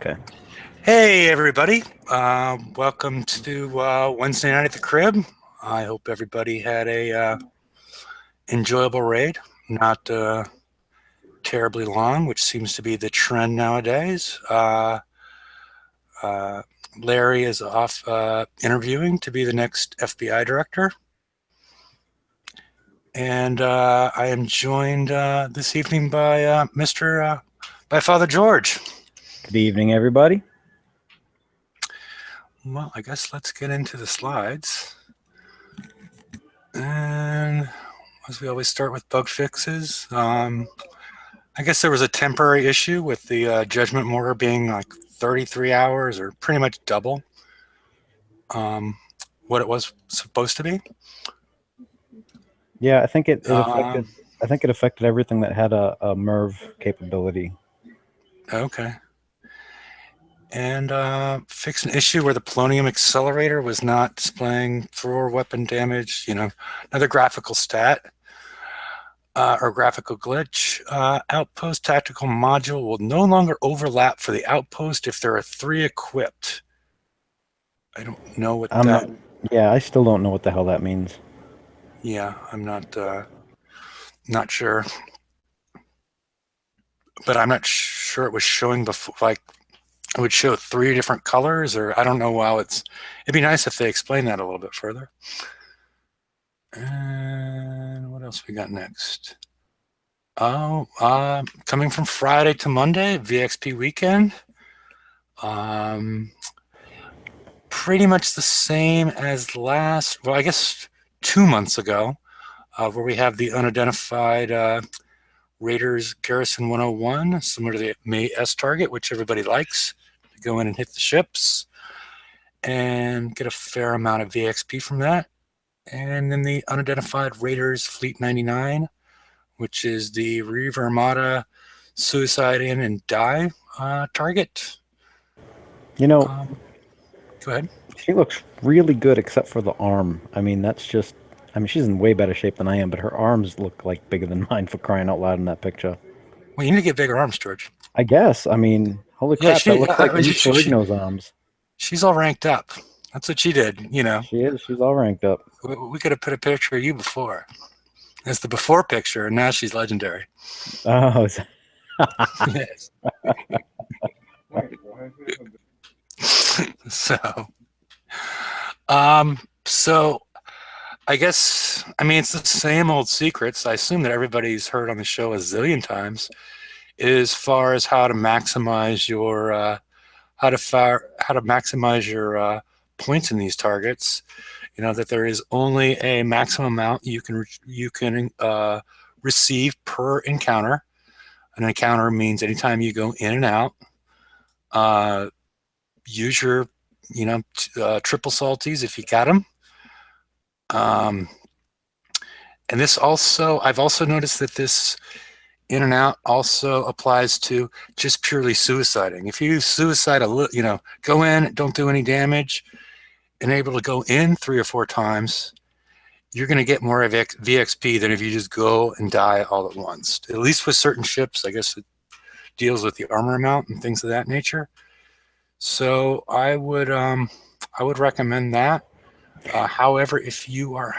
Okay. Hey, everybody. Welcome to Wednesday night at the crib. I hope everybody had a enjoyable raid, not terribly long, which seems to be the trend nowadays. Larry is off interviewing to be the next FBI director. And I am joined this evening by by Father George. Good evening, everybody. Well, I guess let's get into the slides. And as we always start with bug fixes, I guess there was a temporary issue with the judgment mortar being like 33 hours or pretty much double what it was supposed to be. Yeah, I think it affected. I think it affected everything that had a MERV capability. Okay. And fix an issue where the polonium accelerator was not displaying thrower weapon damage. You know, another graphical stat. Or graphical glitch. Outpost tactical module will no longer overlap for the outpost if there are 3 equipped. I don't know what that. Yeah, I still don't know what the hell that means. Yeah, I'm not sure, but I'm not sure it was showing before. Like, it would show 3 different colors, or I don't know how it's. It'd be nice if they explain that a little bit further. And what else we got next? Oh, coming from Friday to Monday, VXP Weekend. Pretty much the same as last, well, I guess 2 months ago, where we have the unidentified Raiders Garrison 101, similar to the May S target, which everybody likes, to go in and hit the ships and get a fair amount of VXP from that. And then the unidentified Raiders Fleet 99, which is the Reaver Armada Suicide In and Die target. You know, go ahead. She looks really good except for the arm. I mean, that's just. I mean, she's in way better shape than I am, but her arms look like bigger than mine, for crying out loud, in that picture. Well, you need to get bigger arms, George. I guess. I mean, holy crap, that looks like Lee Ferrigno's arms. She's all ranked up. That's what she did, you know. She is. She's all ranked up. We could have put a picture of you before. It's the before picture, and now she's legendary. Oh. Yes. So I guess, I mean, it's the same old secrets. I assume that everybody's heard on the show a zillion times, as far as how to maximize your points in these targets. You know that there is only a maximum amount you can receive per encounter. An encounter means anytime you go in and out. Use your, triple salties if you got them. And this also, I've also noticed that this in and out also applies to just purely suiciding. If you suicide a little, go in, don't do any damage, and able to go in 3 or 4 times, you're going to get more of VXP than if you just go and die all at once. At least with certain ships, I guess it deals with the armor amount and things of that nature. So I would recommend that. However, if you're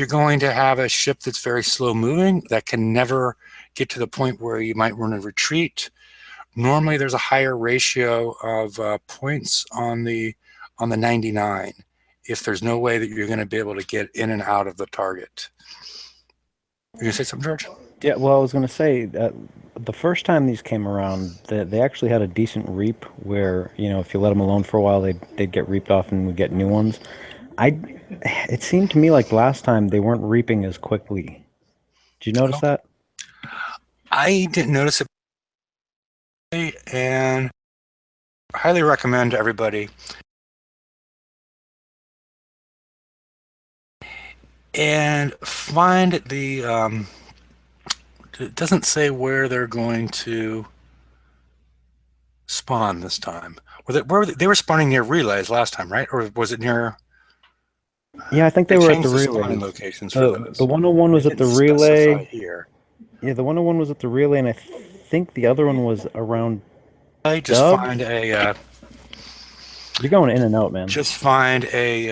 going to have a ship that's very slow moving, that can never get to the point where you might run a retreat, normally there's a higher ratio of points on the 99 if there's no way that you're going to be able to get in and out of the target. You going to say something, George? Yeah, well, I was going to say that the first time these came around, they actually had a decent reap where, if you let them alone for a while, they'd get reaped off and we'd get new ones. It seemed to me like last time they weren't reaping as quickly. Did you notice that? I didn't notice it, and I highly recommend to everybody. And find the, it doesn't say where they're going to spawn this time. They were spawning near relays last time, right? Or was it near? Yeah, I think they were at the relay. Locations for those. The 101 was at the relay. Here. Yeah, the 101 was at the relay, and I think the other one was around just Dubs? find a You're going in and out, man. just find a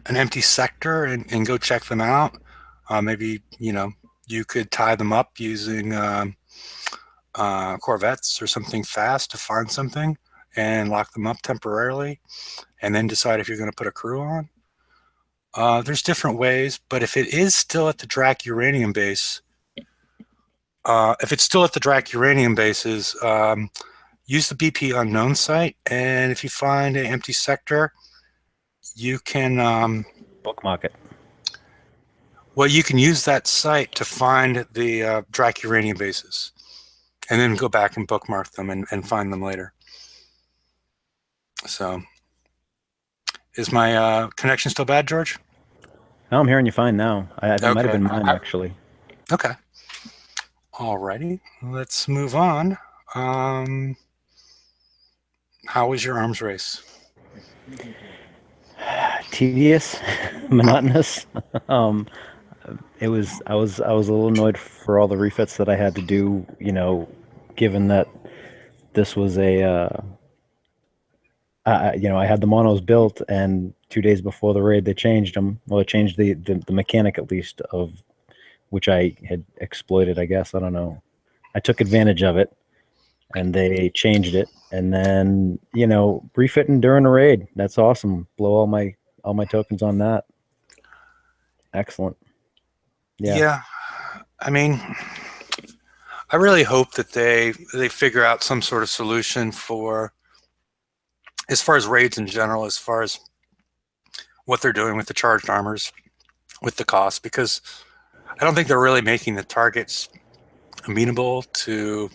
an empty sector and go check them out. Maybe you could tie them up using Corvettes or something fast to find something and lock them up temporarily, and then decide if you're going to put a crew on. There's different ways, but if it is still at the Drac uranium base, if it's still at the Drac uranium bases, use the BP unknown site, and if you find an empty sector, you can Bookmark it. well, you can use that site to find the Drac uranium bases, and then go back and bookmark them and find them later. So, is my connection still bad, George? No, I'm hearing you fine now. That might have Okay. been mine, actually. Okay. Alrighty, let's move on. How was your arms race? Tedious, monotonous. It was. I was a little annoyed for all the refits that I had to do. Given that this was I had the monos built, and 2 days before the raid, they changed them. Well, they changed the mechanic, at least, of which I had exploited, I guess. I don't know. I took advantage of it, and they changed it. And then, refitting during a raid. That's awesome. Blow all my tokens on that. Excellent. Yeah. I mean, I really hope that they figure out some sort of solution for, as far as raids in general, as far as what they're doing with the charged armors, with the cost, because I don't think they're really making the targets amenable to,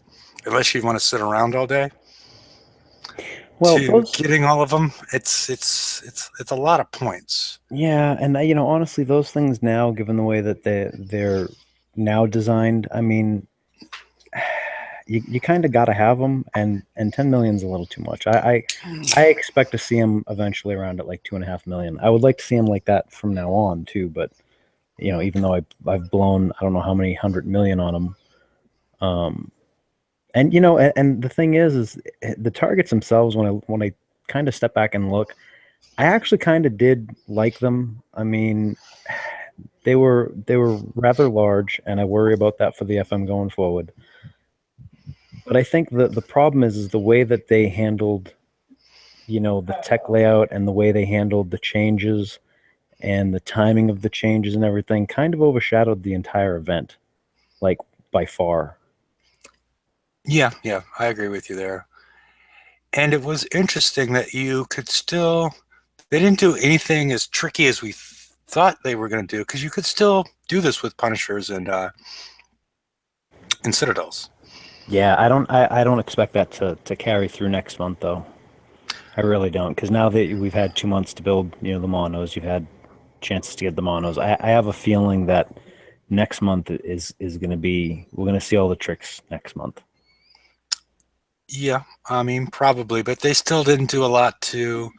unless you want to sit around all day. Well, to getting all of them, it's a lot of points. Yeah, and honestly, those things now, given the way that they're now designed, I mean, you kind of got to have them, and 10 million is a little too much. I expect to see them eventually around at like 2.5 million. I would like to see them like that from now on too, but even though I've blown I don't know how many 100 million on them, and and the thing is the targets themselves, when I kind of step back and look, I actually kind of did like them. I mean, they were rather large, and I worry about that for the FM going forward. But I think the problem is the way that they handled, the tech layout, and the way they handled the changes and the timing of the changes and everything kind of overshadowed the entire event, like by far. Yeah, I agree with you there. And it was interesting that you could still, they didn't do anything as tricky as we thought they were going to do, because you could still do this with Punishers and Citadels. Yeah, I don't expect that to carry through next month though. I really don't, because now that we've had 2 months to build, the monos, you've had chances to get the monos. I have a feeling that next month is going to be, we're going to see all the tricks next month. Yeah, I mean, probably, but they still didn't do a lot to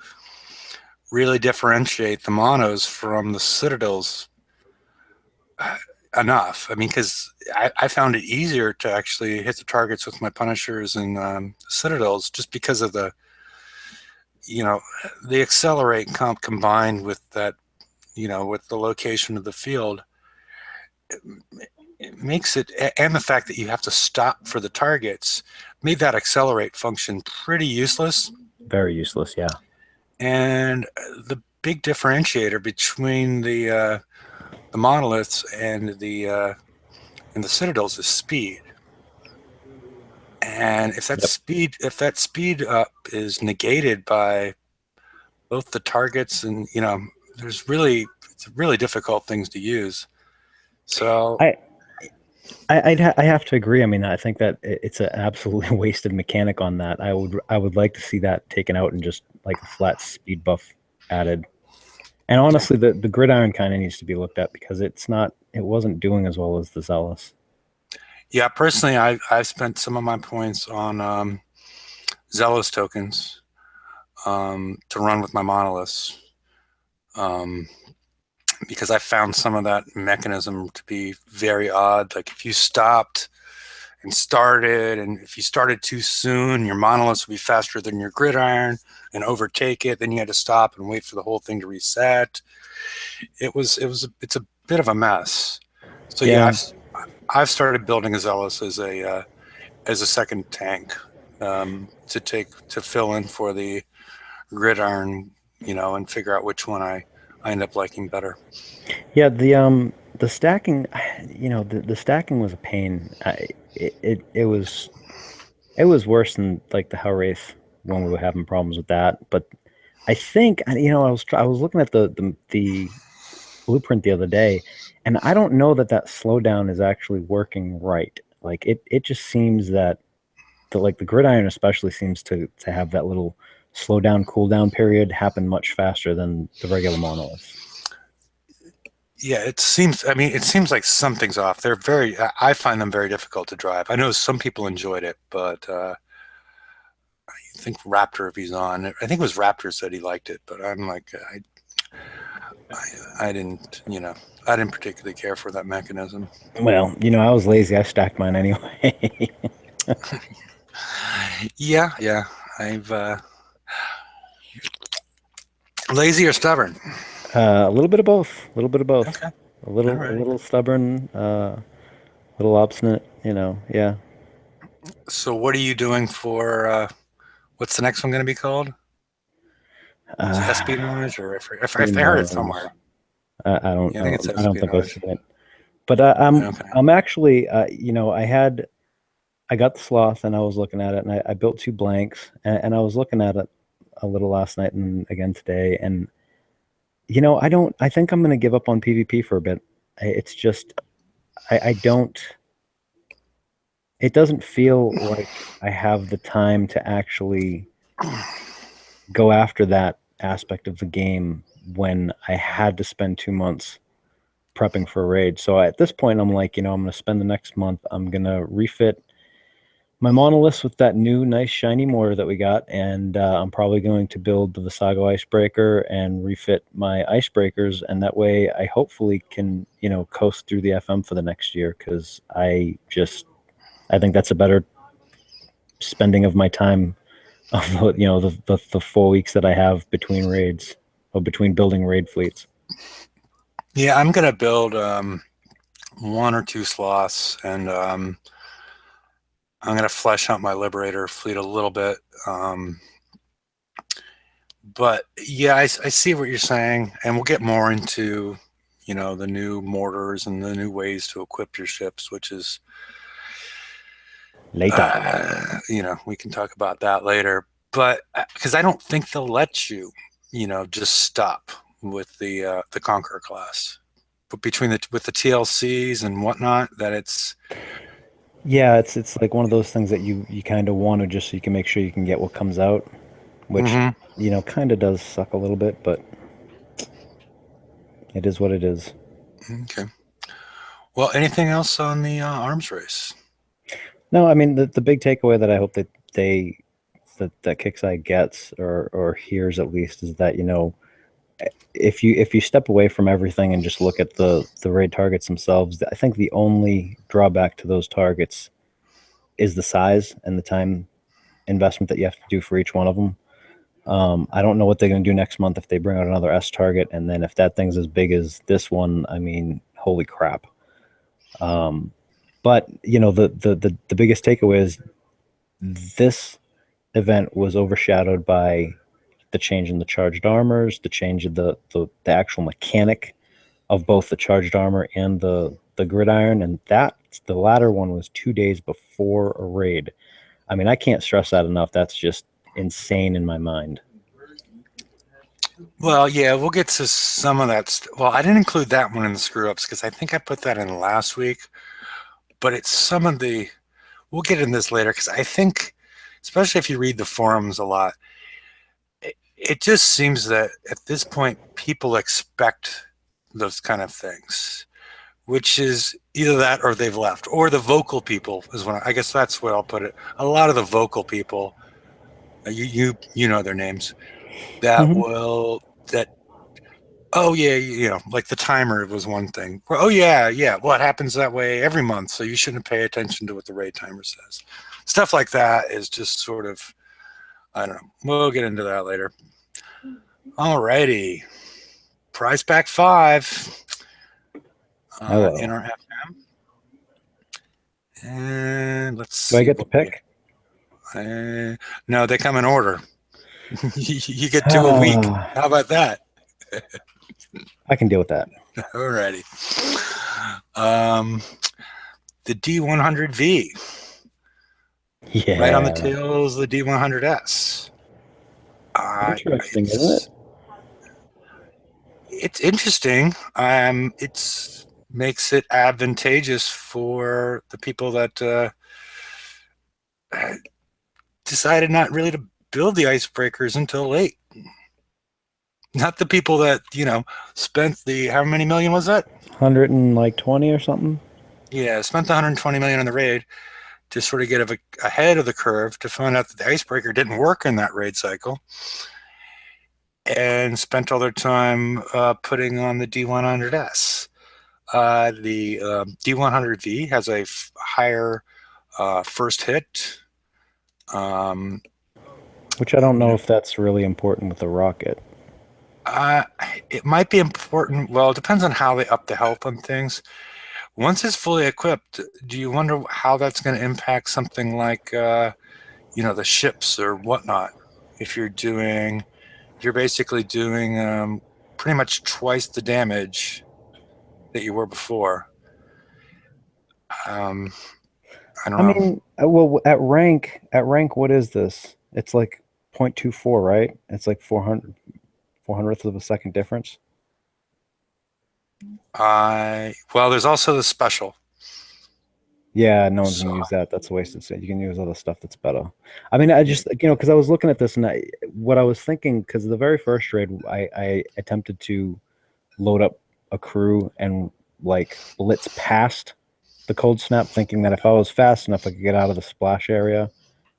really differentiate the monos from the Citadels enough. I mean, because I found it easier to actually hit the targets with my Punishers and Citadels, just because of the accelerate comp combined with that, with the location of the field. It makes it, and the fact that you have to stop for the targets, made that accelerate function pretty useless. Very useless, yeah. And the big differentiator between the monoliths and the Citadels is speed. And if that speed up is negated by both the targets and it's really difficult things to use. So I have to agree. I mean, I think that it's an absolutely wasted mechanic on that. I would like to see that taken out and just like a flat speed buff added. And honestly, the gridiron kind of needs to be looked at, because it wasn't doing as well as the Zealous. Yeah, personally, I've spent some of my points on Zealous tokens to run with my monoliths, because I found some of that mechanism to be very odd. Like if you stopped and started. And if you started too soon, your monoliths would be faster than your gridiron and overtake it. Then you had to stop and wait for the whole thing to reset. It's a bit of a mess. So yeah, Yeah. I've started building a Zealous as a second tank to fill in for the gridiron, and figure out which one I end up liking better. Yeah, the stacking, the stacking was a pain. It was worse than like the Hellwraith when we were having problems with that. But I think, I was looking at the blueprint the other day, and I don't know that that slowdown is actually working right. Like it just seems that the gridiron especially seems to have that little slow down, cool down period happen much faster than the regular monoliths. Yeah, it seems. I mean, it seems like something's off. I find them very difficult to drive. I know some people enjoyed it, but I think Raptor, if he's on, I think it was Raptor said he liked it, but I'm like, I didn't, I didn't particularly care for that mechanism. Well, I was lazy. I stacked mine anyway. Yeah, yeah. I've lazy or stubborn. A little bit of both. A little bit of both. Okay, A all right. little stubborn. A little obstinate. Yeah. So, what are you doing for? What's the next one going to be called? Is it Uh, espionage, or who if I heard it knows? somewhere? Yeah, I think it's I don't think I've espionage. seen it. But Okay. I'm actually, I got the sloth and I was looking at it, and I built two blanks, and I was looking at it a little last night and again today, and I think I'm going to give up on PvP for a bit. It's just, I don't, it doesn't feel like I have the time to actually go after that aspect of the game when I had to spend 2 months prepping for a raid. So at this point, I'm like, I'm going to spend the next month. I'm going to refit my monoliths with that new nice shiny mortar that we got, and I'm probably going to build the Visago icebreaker and refit my icebreakers, and that way I hopefully can coast through the FM for the next year, because I think that's a better spending of my time of the 4 weeks that I have between raids, or between building raid fleets. Yeah, I'm going to build one or two sloths, and I'm going to flesh out my Liberator fleet a little bit. But yeah, I see what you're saying, and we'll get more into, the new mortars and the new ways to equip your ships, which is, Later. we can talk about that later. But because I don't think they'll let you, just stop with the Conqueror class. But with the TLCs and whatnot, that it's Yeah, it's like one of those things that you kind of want to, just so you can make sure you can get what comes out, which Mhm. kind of does suck a little bit, but it is what it is. Okay. Well, anything else on the arms race? No, I mean the big takeaway that I hope that that Kixeye gets, or hears at least, is that if you step away from everything and just look at the raid targets themselves, I think the only drawback to those targets is the size and the time investment that you have to do for each one of them. I don't know what they're going to do next month if they bring out another S target, and then if that thing's as big as this one, I mean, holy crap. But the biggest takeaway is this event was overshadowed by the change in the charged armors, the change of the actual mechanic of both the charged armor and the gridiron, and that the latter one was 2 days before a raid. I mean, I can't stress that enough. That's just insane in my mind. Well, yeah, we'll get to some of that. Well, I didn't include that one in the screw ups because I think I put that in last week. But it's some of the. We'll get in this later because I think, especially if you read the forums a lot, it just seems that at this point people expect those kind of things, which is either that or they've left, or the vocal people is when I guess that's where I'll put it. A lot of the vocal people, you know their names, that Mhm. will that Oh yeah, like the timer was one thing. Oh yeah, yeah. Well, it happens that way every month, so you shouldn't pay attention to what the raid timer says. Stuff like that is just sort of, I don't know. We'll get into that later. Alrighty, Priceback 5 in Hello. our FM, and let's Do I see get to what we. pick? No, they come in order. You get 2 a week. How about that? I can deal with that. Alrighty. Um, the D100V. Right on the Yeah. tails of the D100S. Interesting, isn't it? It's interesting. It's makes it advantageous for the people that decided not really to build the icebreakers until late. Not the people that spent the how many million was that? 120 or something. Yeah, spent the 120 million on the raid to sort of get ahead of the curve to find out that the icebreaker didn't work in that raid cycle, and spent all their time putting on the D100S. The D100V has a higher first hit. Which I don't know if that's really important with the rocket. It might be important. Well, it depends on how they up the health on things. Once it's fully equipped, do you wonder how that's going to impact something like, the ships or whatnot? If you're basically doing pretty much twice the damage that you were before. I don't I know. mean, well, at rank, what is this? It's like 0.24, right? It's like 400th of a second difference. Well, there's also the special. Yeah, no one's So, gonna use that. That's a wasted set. You can use other stuff that's better. I mean, I just, because I was looking at this and what I was thinking, because the very first raid, I attempted to load up a crew and like blitz past the cold snap, thinking that if I was fast enough, I could get out of the splash area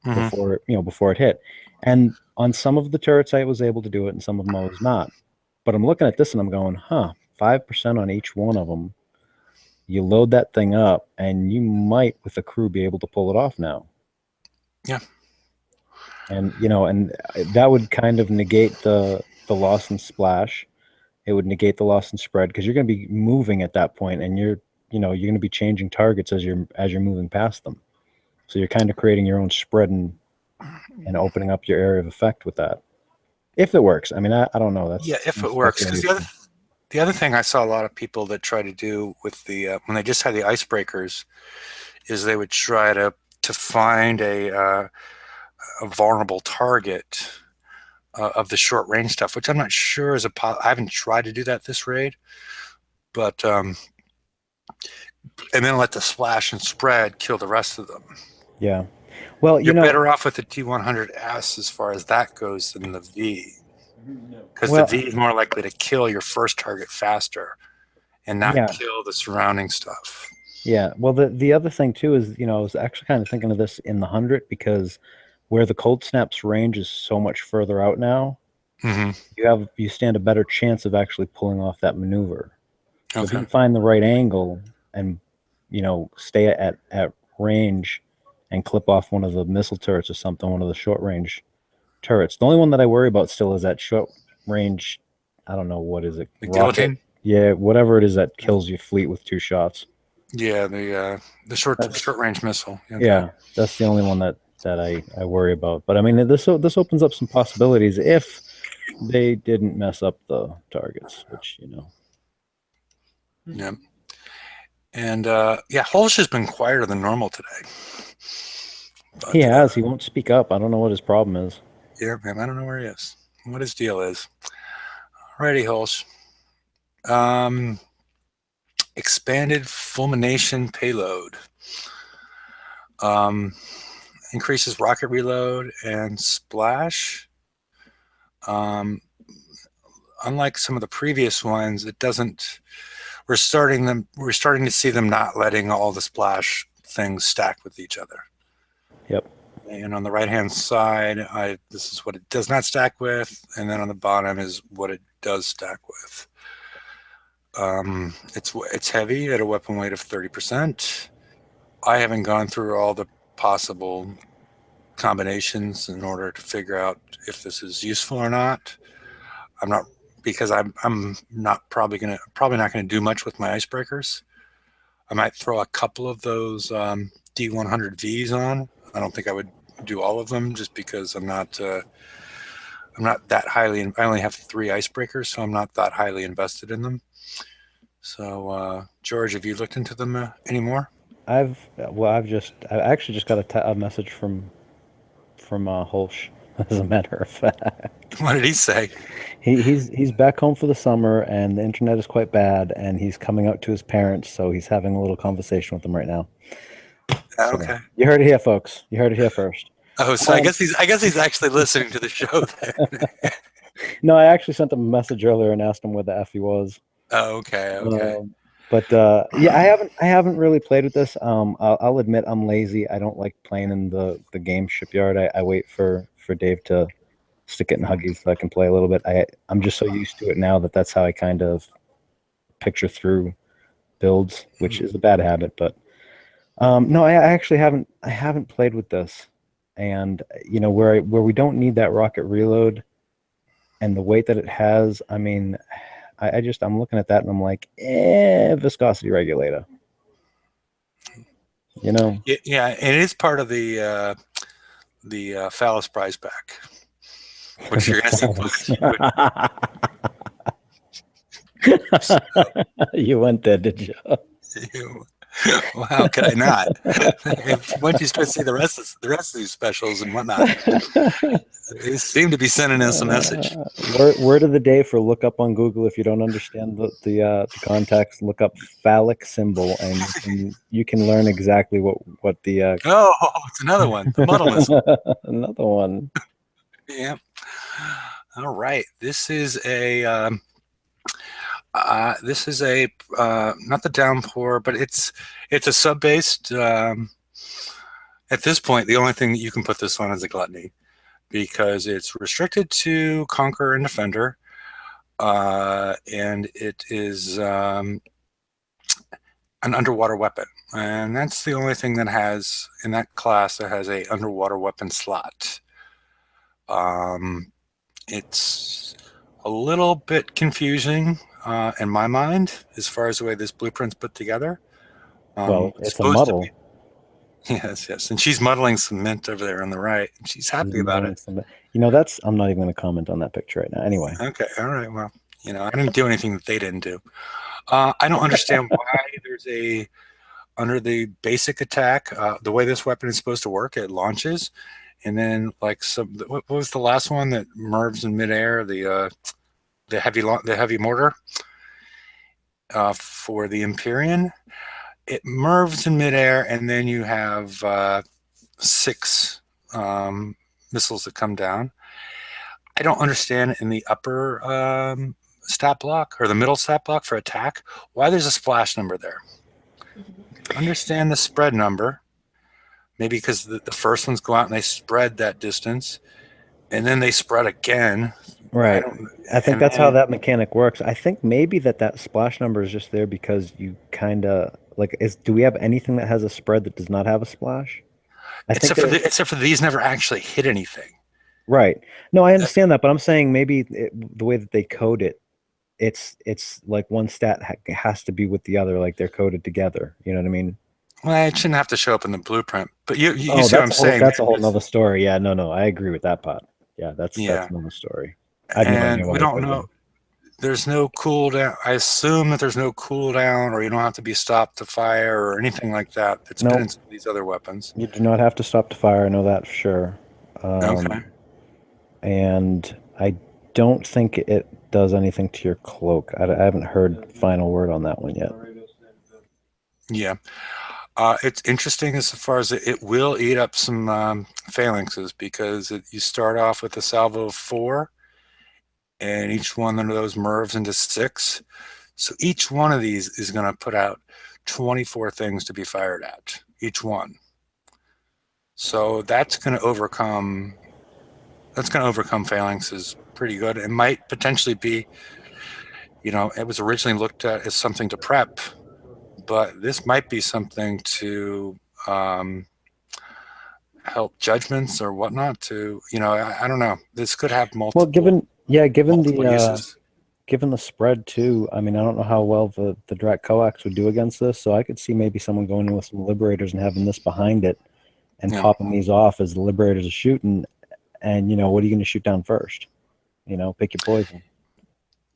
mhm. before it hit. And on some of the turrets, I was able to do it, and some of them I was not. But I'm looking at this and I'm going, 5% on each one of them. You load that thing up, and you might, with the crew, be able to pull it off now. Yeah. And and that would kind of negate the loss in splash. It would negate the loss in spread because you're going to be moving at that point, and you're going to be changing targets as you're moving past them. So you're kind of creating your own spread and opening up your area of effect with that. If it works. I mean, I don't know. Yeah, That's if it works. Because speculation. the other thing I saw a lot of people that try to do with the when they just had the icebreakers is they would try to find a vulnerable target of the short range stuff, which I'm not sure is I haven't tried to do that this raid, but and then let the splash and spread kill the rest of them. Yeah. Well, You're better off with the T100S as far as that goes than the V, because the well, V is more likely to kill your first target faster and not yeah. kill the surrounding stuff. Yeah. Well, the other thing too is, I was actually kind of thinking of this in the 100 because where the cold snaps range is so much further out now, Mm-hmm. you stand a better chance of actually pulling off that maneuver. So if you Okay. can find the right angle and stay at range and clip off one of the missile turrets or something, one of the short range turrets. The only one that I worry about still is that short range. I don't know what is it, The rocket. guillotine. Yeah, whatever it is that kills your fleet with 2 shots. Yeah, the short That's range missile. Okay. Yeah, that's the only one that I worry about. But I mean, this opens up some possibilities if they didn't mess up the targets, which Yeah. And yeah, Holsh has been quieter than normal today. he But has. He won't speak up. I don't know what his problem is. yeah, man, I don't know where he is, what his deal is. Alrighty, Holsh. Expanded fulmination payload. Increases rocket reload and splash. Unlike some of the previous ones, it doesn't. We're starting to see them not letting all the splash things stack with each other. Yep. And on the right hand side, this is what it does not stack with, and then on the bottom is what it does stack with. It's heavy at a weapon weight of 30%. I haven't gone through all the possible combinations in order to figure out if this is useful or not. I'm not, because I'm not probably not gonna do much with my icebreakers. I might throw a couple of those D100Vs on. I don't think I would do all of them just because I'm not that highly. I only have 3 icebreakers, so I'm not that highly invested in them. So, George, have you looked into them anymore? I actually just got a message from Holsch, as a matter of fact. What did he say? He's back home for the summer, and the internet is quite bad, and he's coming out to his parents, so he's having a little conversation with them right now. So Okay. you heard it here, folks. You heard it here first. Oh, so I guess he's actually listening to the show then. No, I actually sent him a message earlier and asked him where the F he was. Oh, okay. But yeah, I haven't really played with this. I'll admit I'm lazy. I don't like playing in the game shipyard. I wait for Dave to stick it in Huggies so I can play a little bit. I'm just so used to it now that that's how I kind of picture through builds, which is a bad habit. But no, I actually haven't played with this, and you know where we don't need that rocket reload, and the weight that it has. I mean, I'm looking at that and I'm like, viscosity regulator. You know? Yeah, and it is part of the Phallus Priceback, which you're going to see. You went there, did you? Well, how could I not? Once you start to see the rest of these specials and whatnot, they seem to be sending us a message. Word of the day for look up on Google if you don't understand the context. Look up phallic symbol, and you can learn exactly what the. Oh, it's another one. The muddleness. Another one. Yeah. All right. This is a. Not the downpour, but it's a sub-based. At this point, the only thing that you can put this on is a gluttony, because it's restricted to Conqueror and Defender, and it is an underwater weapon, and that's the only thing that has in that class that has a underwater weapon slot. It's a little bit confusing in my mind as far as the way this blueprint's put together. Well, it's a muddle. Yes, and she's muddling some mint over there on the right, and she's happy about it. You know, I'm not even going to comment on that picture right now. Anyway. Okay, all right. Well, you know, I didn't do anything that they didn't do. I don't understand why there's under the basic attack, the way this weapon is supposed to work, it launches, and then like what was the last one that merves in midair? The heavy mortar for the Empyrean. It merves in midair, and then you have 6 missiles that come down. I don't understand in the upper stat block or the middle stat block for attack why there's a splash number there. Understand the spread number, maybe because the first ones go out and they spread that distance, and then they spread again. Right. I think that's how that mechanic works. I think maybe that splash number is just there because you kind of like. Do we have anything that has a spread that does not have a splash? Except for these never actually hit anything. Right. No, I understand that, but I'm saying maybe the way that they code it, it's like one stat has to be with the other, like they're coded together. You know what I mean? Well, it shouldn't have to show up in the blueprint, but you see what I'm saying. That's a whole nother story. Yeah, no, I agree with that part. Yeah, that's another story. And we don't know. There's no cooldown. I assume that there's no cooldown, or you don't have to be stopped to fire or anything like that. That's been in some of these other weapons. You do not have to stop to fire. I know that for sure. Okay. And I don't think it does anything to your cloak. I haven't heard final word on that one yet. Yeah. It's interesting as far as it will eat up some phalanxes, because you start off with a salvo of 4, and each one of those merves into 6. So each one of these is going to put out 24 things to be fired at, each one. So that's going to overcome That's going to overcome phalanx is pretty good. It might potentially be, it was originally looked at as something to prep, but this might be something to help judgments or whatnot. To I don't know. This could have Well, given multiple uses. given the spread too, I mean, I don't know how well the Drat Coax would do against this, so I could see maybe someone going in with some Liberators and having this behind it and Yeah. popping these off as the Liberators are shooting. And what are you going to shoot down first? Pick your poison.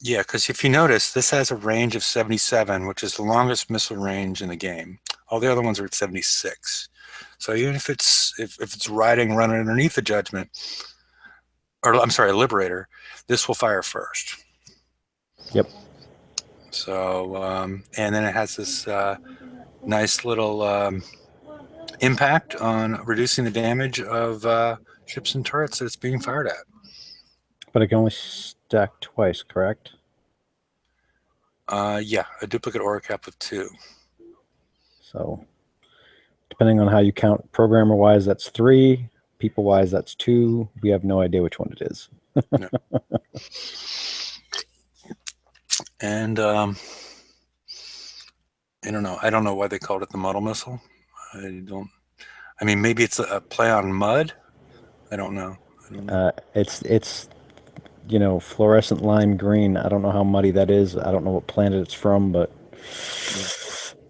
Yeah, because if you notice, this has a range of 77, which is the longest missile range in the game. All the other ones are at 76. So even if it's running underneath the judgment, or I'm sorry, a Liberator, this will fire first. Yep. So and then it has this nice little impact on reducing the damage of ships and turrets that it's being fired at. But it can only stack twice, correct? Yeah, a duplicate aura cap of 2. So depending on how you count, programmer-wise, that's 3. People-wise, that's 2. We have no idea which one it is. No. And I don't know. I don't know why they called it the muddle missile. I mean, maybe it's a play on mud. I don't know. It's fluorescent lime green. I don't know how muddy that is. I don't know what planet it's from, but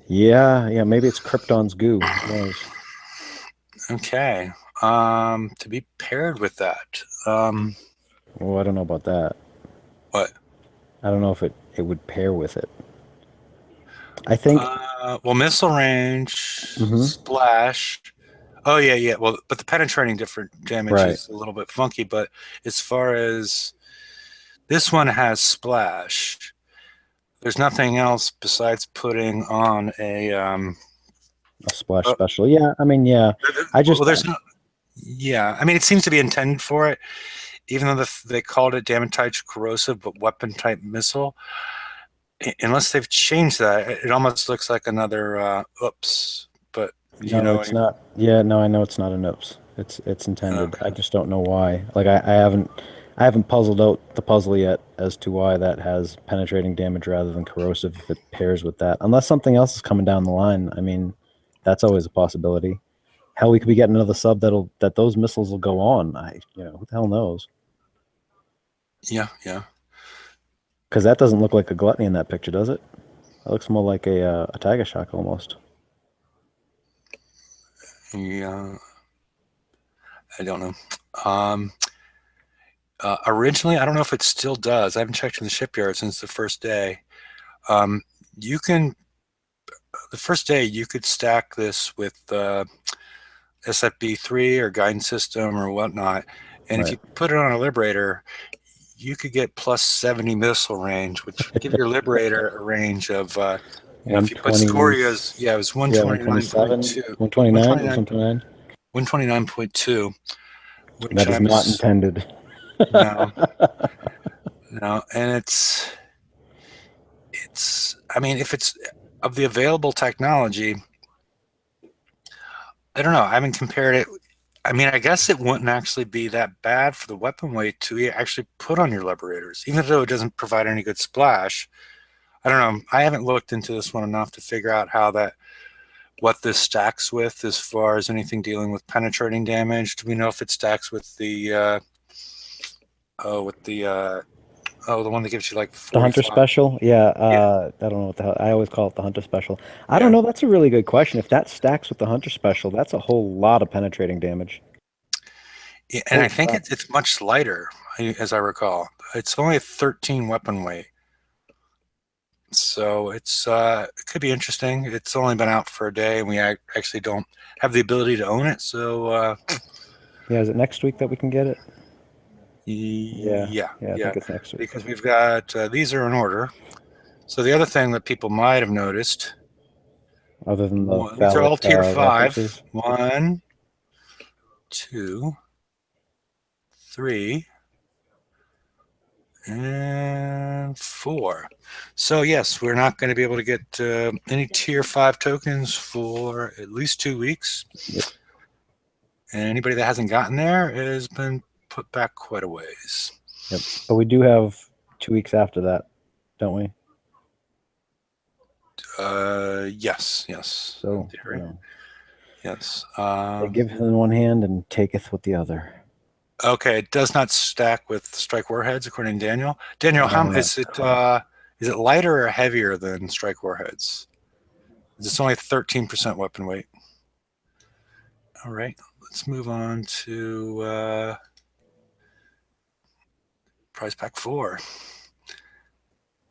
yeah, maybe it's Krypton's goo. Who knows? Okay. To be paired with that. Well, I don't know about that. What? I don't know if it would pair with it. I think. Well, missile range, splash. Oh yeah. Well, but the penetrating different damage is a little bit funky. But as far as this one has splash, there's nothing else besides putting on a splash special. Yeah, I mean, yeah. Yeah, I mean, it seems to be intended for it, even though they called it damage type corrosive, but weapon type missile. Unless they've changed that, it almost looks like another oops. But it's not. Yeah, no, I know it's not an oops. It's intended. Okay. I just don't know why. Like I haven't puzzled out the puzzle yet as to why that has penetrating damage rather than corrosive if it pairs with that. Unless something else is coming down the line. I mean, that's always a possibility. Hell, we could be getting another sub that those missiles will go on. Who the hell knows? Yeah. Because that doesn't look like a gluttony in that picture, does it? That looks more like a Tiger Shock almost. Yeah, I don't know. Originally, I don't know if it still does. I haven't checked in the shipyard since the first day. The first day you could stack this with SFB3 or guidance system or whatnot, and if you put it on a Liberator, you could get plus 70 missile range, which would give your Liberator a range of if you put Scoria's, it was 129.2. 129? 129.2. That is not intended. No, and it's. I mean, if it's of the available technology, I don't know. I haven't compared it. I mean, I guess it wouldn't actually be that bad for the weapon weight to actually put on your Liberators, even though it doesn't provide any good splash. I don't know. I haven't looked into this one enough to figure out what this stacks with as far as anything dealing with penetrating damage. Do we know if it stacks with the the one that gives you like 45? The Hunter Special? Yeah, I don't know what the hell. I always call it the Hunter Special. I don't know. That's a really good question. If that stacks with the Hunter Special, that's a whole lot of penetrating damage. Yeah, and I think it's much lighter, as I recall. It's only a 13 weapon weight. So it could be interesting. It's only been out for a day, and we actually don't have the ability to own it. So yeah, is it next week that we can get it? Yeah, I think it's next week. Because we've got these are in order. So the other thing that people might have noticed, other than these are all tier 5. references. 1, 2, 3, and 4. So yes, we're not going to be able to get any tier 5 tokens for at least 2 weeks. Yep. And anybody that hasn't gotten there has been put back quite a ways. Yep. But we do have 2 weeks after that, don't we? Yes. So, you know, Yes. they giveth in one hand and taketh with the other. Okay, it does not stack with strike warheads, according to Daniel. Daniel, how is it? Is it lighter or heavier than strike warheads? It's only 13% weapon weight. All right, let's move on to Priceback 4.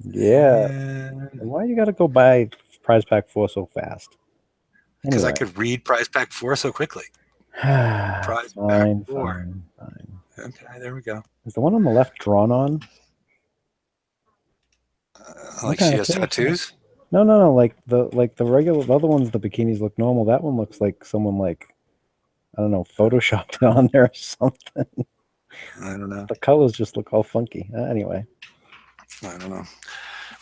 Yeah. And why you got to go buy Priceback 4 so fast? Because Anyway. I could read Priceback 4 so quickly. Fine. Okay, there we go. Is the one on the left drawn on? Like she has tattoos? No. Like the regular, the other ones, the bikinis look normal. That one looks like someone I don't know, photoshopped it on there or something. I don't know. The colors just look all funky. Anyway. I don't know.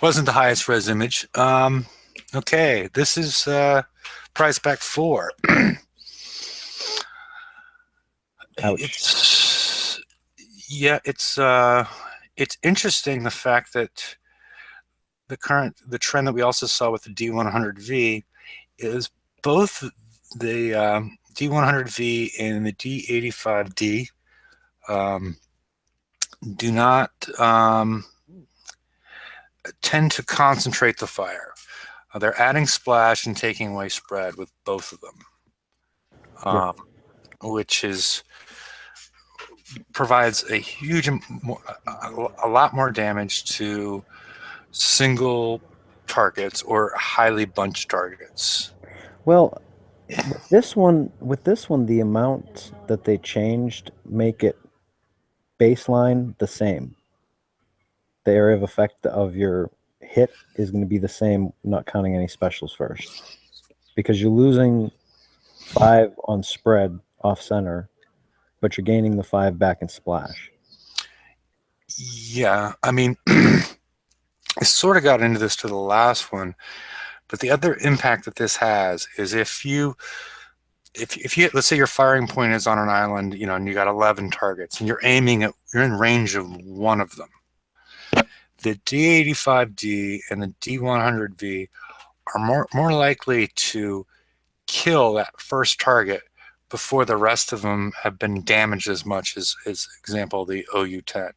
Wasn't the highest res image. Okay, this is Priceback 4. Ouch. It's interesting the fact that the trend that we also saw with the D100V is both the D100V and the D85D do not tend to concentrate the fire. They're adding splash and taking away spread with both of them, which provides a lot more damage to single targets or highly bunched targets. Well, with this one, the amount that they changed make it baseline the same. The area of effect of your hit is going to be the same, not counting any specials first, because you're losing 5 on spread off center, but you're gaining the 5 back in splash. Yeah, I mean, I sort of got into this to the last one, but the other impact that this has is if you let's say your firing point is on an island, and you got 11 targets, and you're in range of one of them. The D85D and the D100V are more likely to kill that first target before the rest of them have been damaged as much as example, the OU10.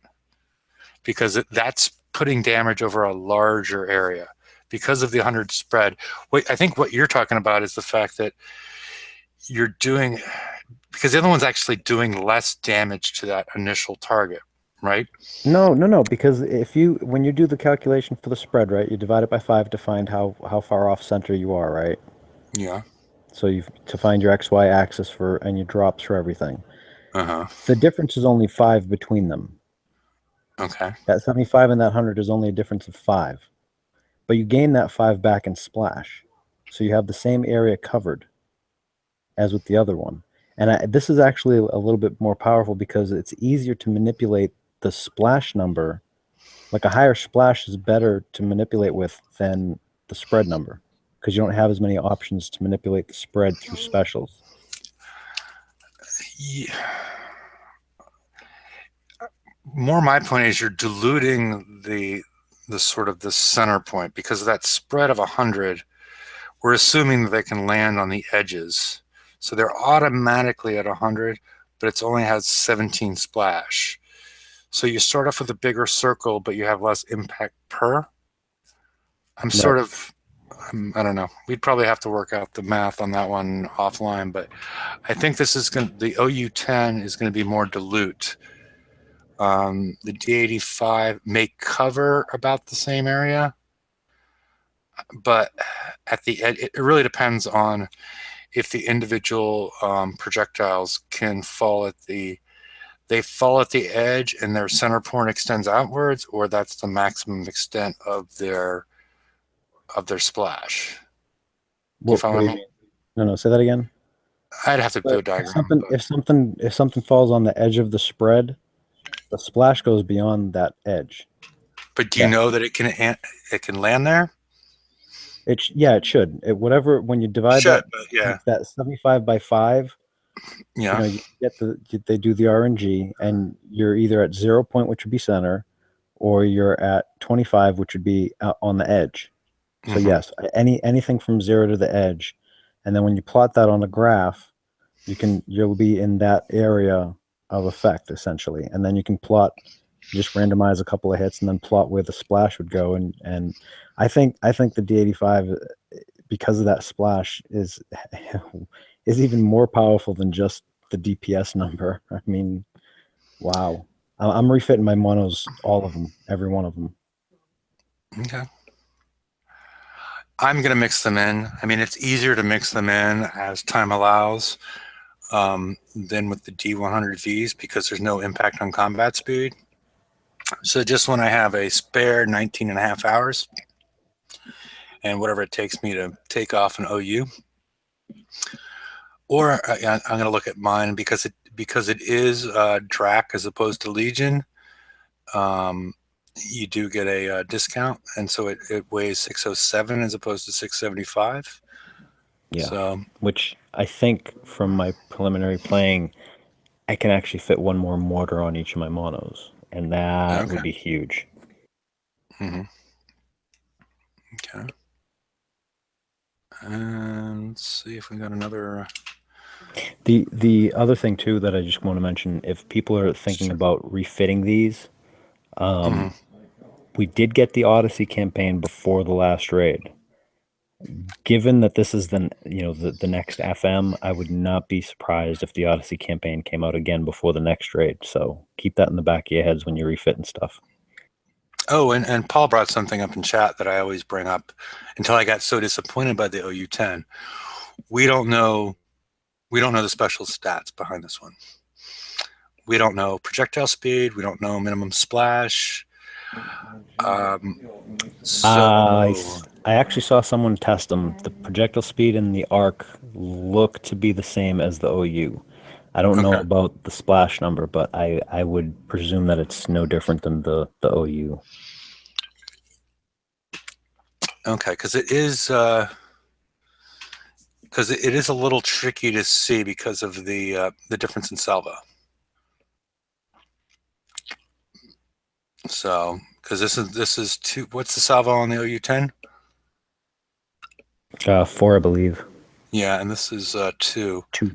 Because that's putting damage over a larger area. Because of the 100 spread, I think what you're talking about is the fact that you're doing, because the other one's actually doing less damage to that initial target, right? No, because when you do the calculation for the spread, right, you divide it by 5 to find how far off center you are, right? Yeah. So to find your XY axis and your drops for everything. Uh-huh. The difference is only 5 between them. Okay. That 75 and that 100 is only a difference of 5. But you gain that 5 back in splash. So you have the same area covered as with the other one. And this is actually a little bit more powerful because it's easier to manipulate the splash number. Like a higher splash is better to manipulate with than the spread number, because you don't have as many options to manipulate the spread through specials. Yeah. More my point is you're diluting the sort of the center point, because of that spread of 100. We're assuming that they can land on the edges, so they're automatically at 100, but it's only has 17 splash. So you start off with a bigger circle, but you have less impact per. I don't know. We'd probably have to work out the math on that one offline, but I think the OU10 is going to be more dilute. The D85 may cover about the same area, but at the edge, it really depends on if the individual projectiles can fall at the edge and their center point extends outwards, or that's the maximum extent of their splash. Do you follow me? No, say that again. I'd have to do a diagram. If something falls on the edge of the spread, the splash goes beyond that edge. But do you know that it can land there? It should. When you divide that 75 by 5, Yeah. You get they do the RNG, and you're either at 0 point, which would be center, or you're at 25, which would be out on the edge. So Mm-hmm. yes, anything from 0 to the edge, and then when you plot that on a graph, you'll be in that area of effect essentially, and then you can plot, just randomize a couple of hits, and then plot where the splash would go. And I think the D85, because of that splash, is even more powerful than just the DPS number. I mean, wow. I'm refitting my monos, all of them, every one of them. Okay. I'm going to mix them in. I mean, it's easier to mix them in as time allows than with the D100Vs because there's no impact on combat speed. So just when I have a spare 19 and a half hours and whatever it takes me to take off an OU, or I'm going to look at mine because it is Drac as opposed to Legion. You do get a discount, and so it weighs 607 as opposed to 675. Yeah. So, which I think from my preliminary playing, I can actually fit one more mortar on each of my monos, and that would okay. be huge. Mm-hmm. Okay. And let's see if we got another. The other thing too that I just want to mention, if people are thinking about refitting these, Mm-hmm. we did get the Odyssey campaign before the last raid. Given that this is the next FM, I would not be surprised if the Odyssey campaign came out again before the next raid. So keep that in the back of your heads when you're refitting stuff. Oh, and Paul brought something up in chat that I always bring up until I got so disappointed by the OU10. We don't know the special stats behind this one. We don't know projectile speed. We don't know minimum splash. I actually saw someone test them. The projectile speed and the arc look to be the same as the OU. I don't know Okay. about the splash number, but I would presume that it's no different than the OU. Okay, because it is a little tricky to see because of the difference in salvo. So, because this is two. What's the salvo on the OU10? 4, I believe. Yeah, and this is 2. 2.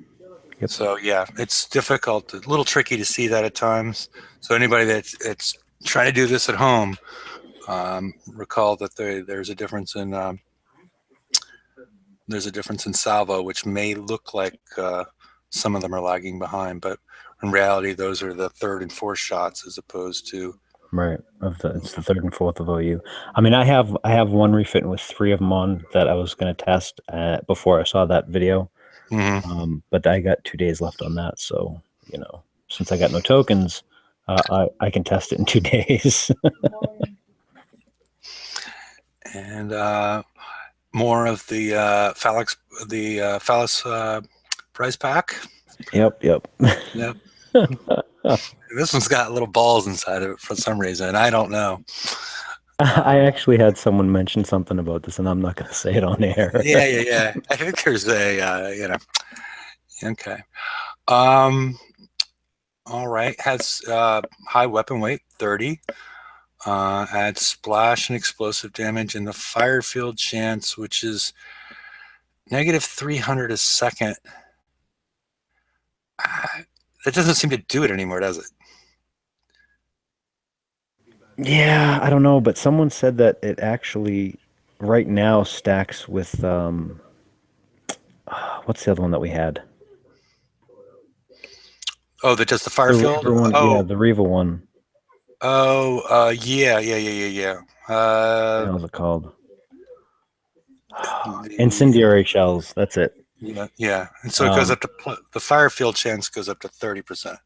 Yep. So yeah, it's difficult, a little tricky to see that at times. So anybody that's trying to do this at home, recall that there's a difference in salvo, which may look like some of them are lagging behind, but in reality, those are the third and fourth shots as opposed to. Right. It's the 3rd and 4th of OU. I mean, I have one refit with 3 of them on that I was going to test before I saw that video. Mm-hmm. But I got 2 days left on that, so since I got no tokens, I can test it in 2 days. And more of the phallus prize pack. Yep. Yep. This one's got little balls inside of it for some reason. I don't know. I actually had someone mention something about this, and I'm not going to say it on air. Yeah. I think there's a, okay. All right. Has high weapon weight, 30. Adds splash and explosive damage, and the fire field chance, which is negative 300 a second. That doesn't seem to do it anymore, does it? Yeah, I don't know, but someone said that it actually right now stacks with what's the other one that we had? Oh, that does the fire field? One, Oh, yeah, the Reva one. Oh, yeah. What was it called? Incendiary shells. That's it. Yeah. And so it goes up to the fire field chance goes up to 30%.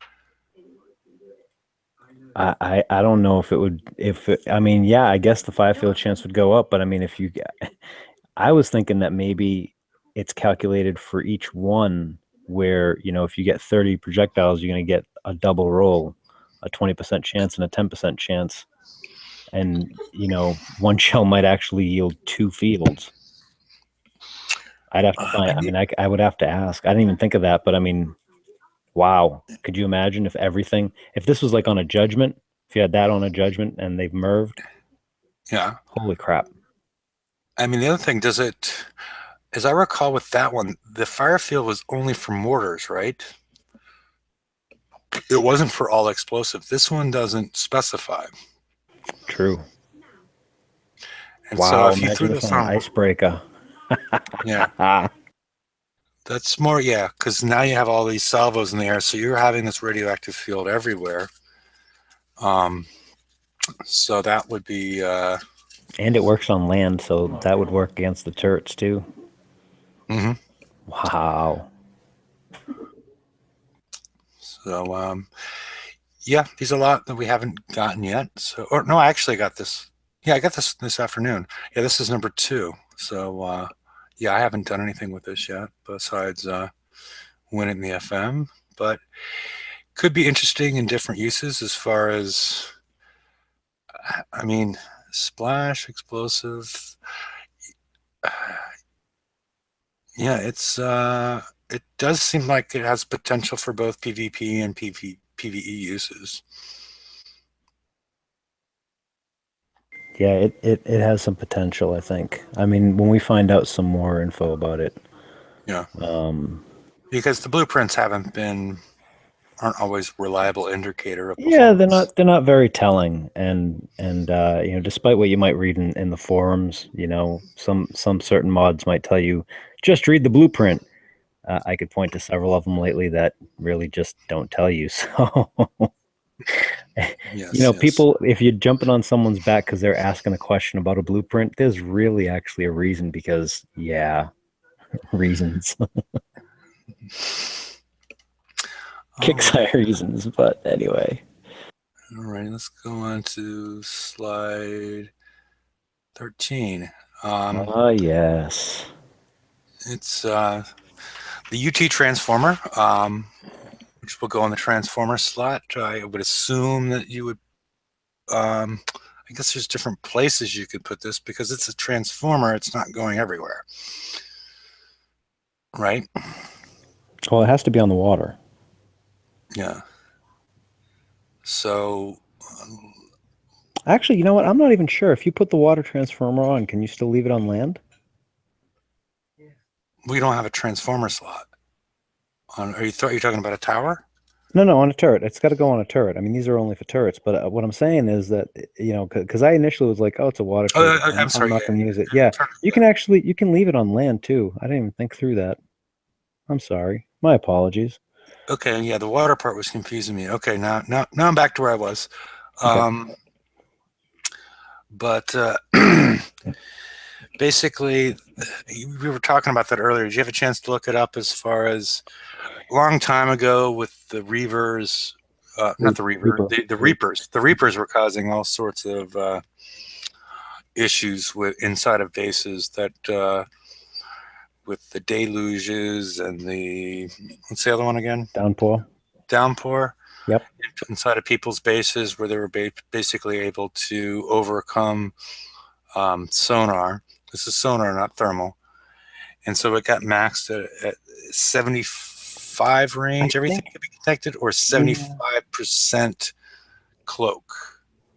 I don't know if it would I mean, yeah, I guess the fire field chance would go up, but I mean, I was thinking that maybe it's calculated for each one where, if you get 30 projectiles, you're going to get a double roll, a 20% chance and a 10% chance. And, one shell might actually yield 2 fields. I'd have to find, I would have to ask. I didn't even think of that, but I mean, Wow. Could you imagine if this was like on a judgment, if you had that on a judgment and they've merved? Yeah. Holy crap. I mean, the other thing, as I recall with that one, the fire field was only for mortars, right? It wasn't for all explosive. This one doesn't specify. True. And so Wow. if you threw Imagine this this on an on, icebreaker. yeah, that's more, yeah, because now you have all these salvos in the air, so you're having this radioactive field everywhere. So that would be, And it works on land, so that would work against the turrets too. mhm. Wow. So yeah, there's a lot that we haven't gotten yet. So, or no, I actually got this. Yeah, I got this afternoon. Yeah, this is number 2. So yeah, I haven't done anything with this yet besides winning the FM, but could be interesting in different uses as far as, I mean, splash, explosive. Yeah, it does seem like it has potential for both PvP and PvE uses. Yeah, it has some potential, I think. I mean, when we find out some more info about it. Yeah. Because the blueprints aren't always reliable indicator of Yeah, performance. they're not very telling, and despite what you might read in the forums, some certain mods might tell you just read the blueprint. I could point to several of them lately that really just don't tell you. So, Yes, yes. people, if you're jumping on someone's back because they're asking a question about a blueprint, there's really actually a reason because, yeah, reasons, All right. kickside reasons. But anyway, All right, let's go on to slide 13. Um, yes. it's the UT transformer, which will go in the transformer slot. I would assume that you would, I guess there's different places you could put this because it's a transformer. It's not going everywhere, right? Well, it has to be on the water. Yeah. So Actually, you know what? I'm not even sure. If you put the water transformer on, can you still leave it on land? we don't have a transformer slot. Are you talking about a tower? No, on a turret. It's got to go on a turret. I mean, these are only for turrets. But what I'm saying is that, because I initially was like, oh, it's a water turret. I'm I'm sorry. not going to use it. Yeah, you can leave it on land too. I didn't even think through that. I'm sorry. My apologies. Okay, yeah, the water part was confusing me. Okay, now I'm back to where I was. Okay. But basically, we were talking about that earlier. Did you have a chance to look it up as far as a long time ago with the Reavers? Not the Reaver, the Reapers. The Reapers were causing all sorts of issues with inside of bases that with the deluges and what's the other one again? Downpour. Downpour. Yep. Inside of people's bases where they were basically able to overcome sonar. This is sonar, not thermal. And so it got maxed at 75 range. Everything could be detected, or 75% cloak.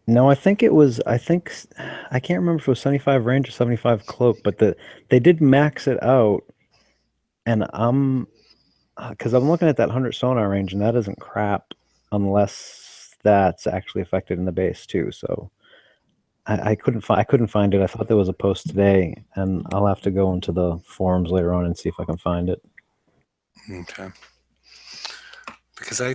No, I think I can't remember if it was 75 range or 75 cloak, but they did max it out. And because I'm looking at that 100 sonar range, and that isn't crap unless that's actually affected in the base too. So I couldn't find it. I thought there was a post today, and I'll have to go into the forums later on and see if I can find it. Okay. Because I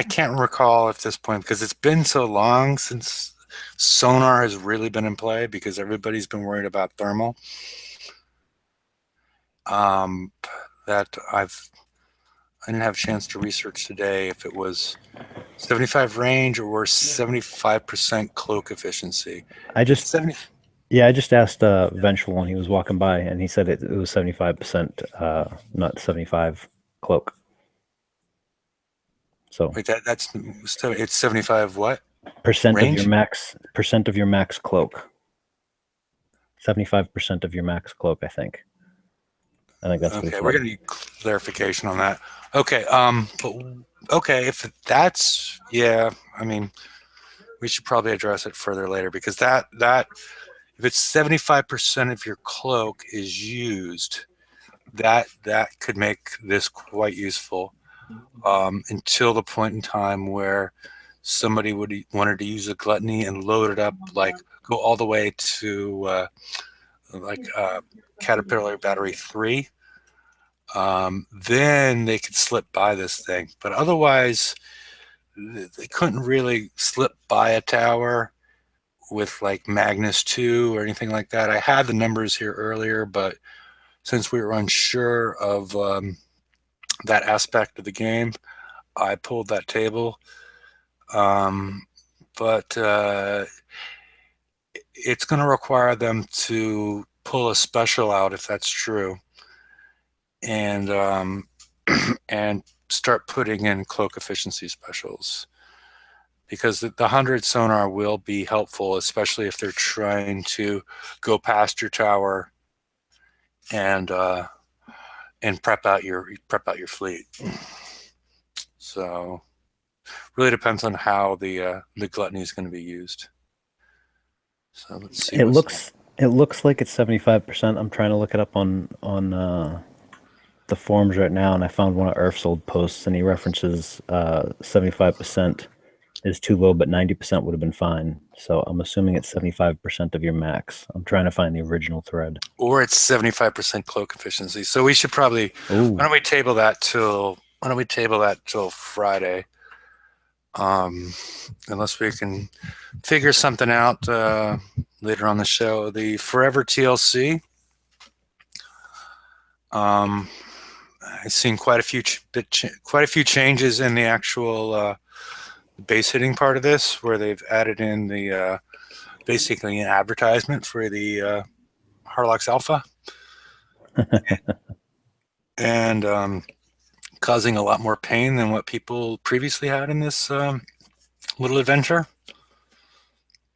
can't recall at this point, because it's been so long since sonar has really been in play, because everybody's been worried about thermal. That I didn't have a chance to research today if it was 75 range or 75% cloak efficiency. I just 70. Yeah, I just asked Vengeful when he was walking by, and he said it was 75%, not 75 cloak. So Wait, it's 75 what? percent of Range? your max cloak. 75% of your max cloak, I think. I think that's what Okay, it's we're like. gonna need clarification on that. Okay, but okay, if that's yeah, I mean, we should probably address it further later because that if it's 75% of your cloak is used, that could make this quite useful until the point in time where somebody wanted to use a gluttony and load it up, like go all the way to like Caterpillar Battery 3. Then they could slip by this thing, but otherwise they couldn't really slip by a tower with like Magnus 2 or anything like that. I had the numbers here earlier, but since we were unsure of that aspect of the game, I pulled that table. But it's going to require them to pull a special out if that's true, and and start putting in cloak efficiency specials because the 100 sonar will be helpful, especially if they're trying to go past your tower and prep out your fleet. So really depends on how the gluttony is going to be used. So let's see. It looks like it's 75%. I'm trying to look it up on the forums right now, and I found one of Earth's old posts, and he references 75% is too low, but 90% would have been fine. So I'm assuming it's 75% of your max. I'm trying to find the original thread. Or it's 75% cloak efficiency. So we should probably Ooh. why don't we table that till Friday? Unless we can figure something out later on the show. The Forever TLC. I've seen quite a few changes in the actual base hitting part of this, where they've added in the basically an advertisement for the Horlicks Alpha, and causing a lot more pain than what people previously had in this little adventure.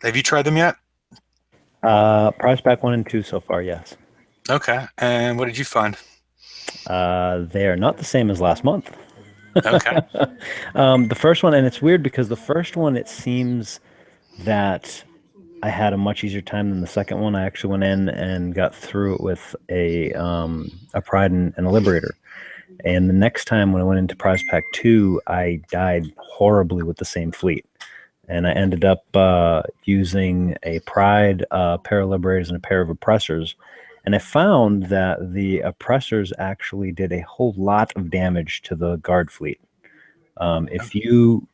Have you tried them yet? Priceback 1 and 2 so far, yes. Okay, and what did you find? They are not the same as last month. Okay. The first one, and it's weird because the first one, it seems that I had a much easier time than the second one. I actually went in and got through it with a Pride and a Liberator. And the next time when I went into Prize Pack 2, I died horribly with the same fleet. And I ended up using a Pride, a pair of Liberators, and a pair of Oppressors. And I found that the Oppressors actually did a whole lot of damage to the Guard fleet. If you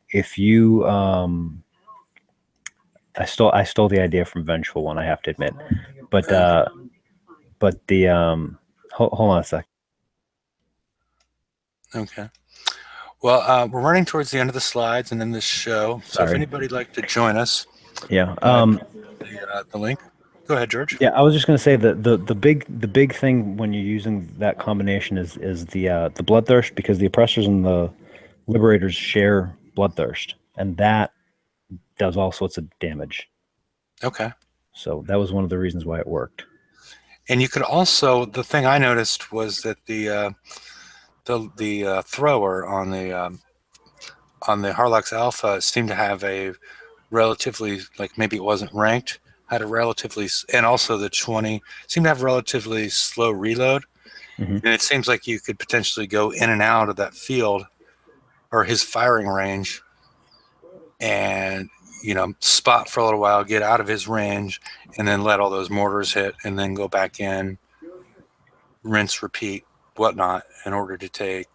I stole the idea from Vengeful One, I have to admit. But the hold on a sec. Okay. Well, we're running towards the end of the slides and then this show. So if Sorry. anybody'd like to join us, Yeah. the link. Go ahead, George. Yeah, I was just gonna say that the big thing when you're using that combination is the Bloodthirst, because the Oppressors and the Liberators share Bloodthirst, and that does all sorts of damage. Okay. So that was one of the reasons why it worked. And you could also, the thing I noticed was that the thrower on the Horlicks Alpha seemed to have a relatively, like maybe it wasn't ranked, had a relatively, and also the 20 seemed to have relatively slow reload. Mm-hmm. And it seems like you could potentially go in and out of that field or his firing range and, spot for a little while, get out of his range, and then let all those mortars hit and then go back in, rinse, repeat, whatnot, in order to take